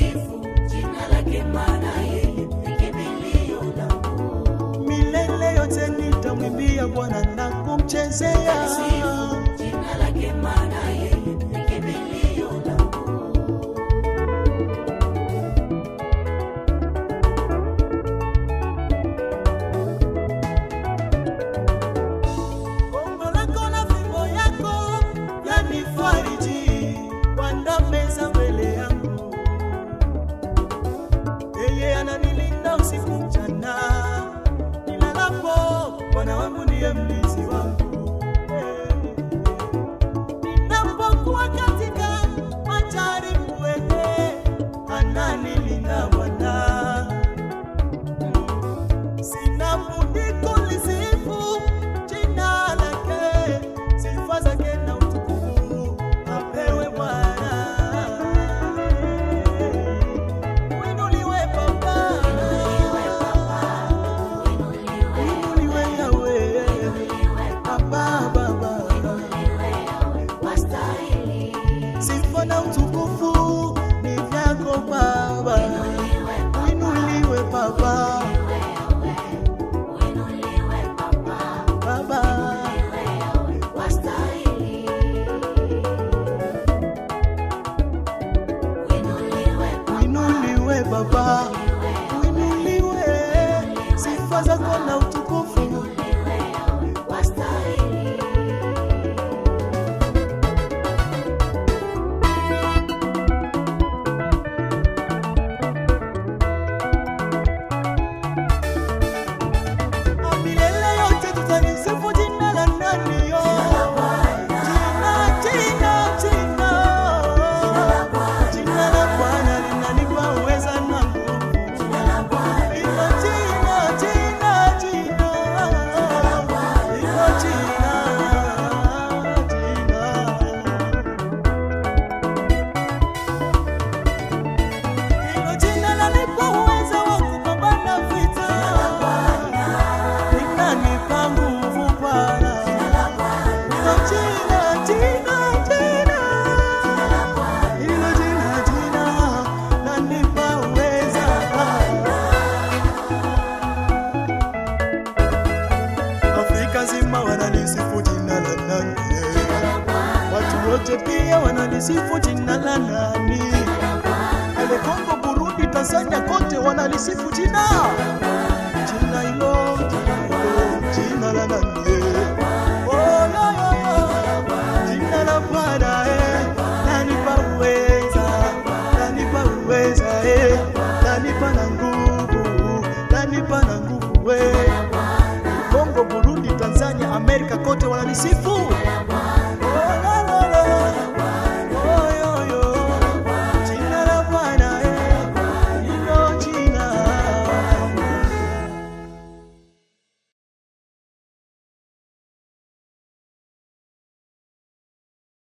Nalisifu jina lake maana yeye ni kimbilio langu. Milele yote nitamwimbia Bwana na kumchezea. Nalisifu jina lake maana yeye ni kimbilio langu. Gongo lako na fimbo yako yanifariji, wandameza mbele yangu. Yeye ananilinda usiku mchana, nilalapo Bwana wangu ndiye mlinzi wangu. Ninapokuwa katika majaribu, ananilinda Bwana. Sina budi kulisifu jina lake, sifa zake na utukufu apewe Bwana. Uinuliwe Baba, uinuliwe Yahweh, Baba, Baba, Wastahili. sifa na utukufu ni vyako Baba. Uinuliwe Baba, Baba, uinuliwe Baba, uinuliwe, sifa zako na utukufu. Milele yote tutalisifu jina la nani yo? Jina, jina, jina. Jina la Bwana linanipa uweza na nguvu. Hilo jina, jina, jina. Hilo jina, jina. Hilo jina lanipa uweza wa kupambana vita. Linanipa nguvu Bwana. Hilo jina, jina, jina. Hilo jina, jina lanipa uweza. Afrika nzima wanalisifu jina la nani? Watu wote pia wanalisifu jina la nani? Kongo, Burundi, Tanzania kote wanalisifu jina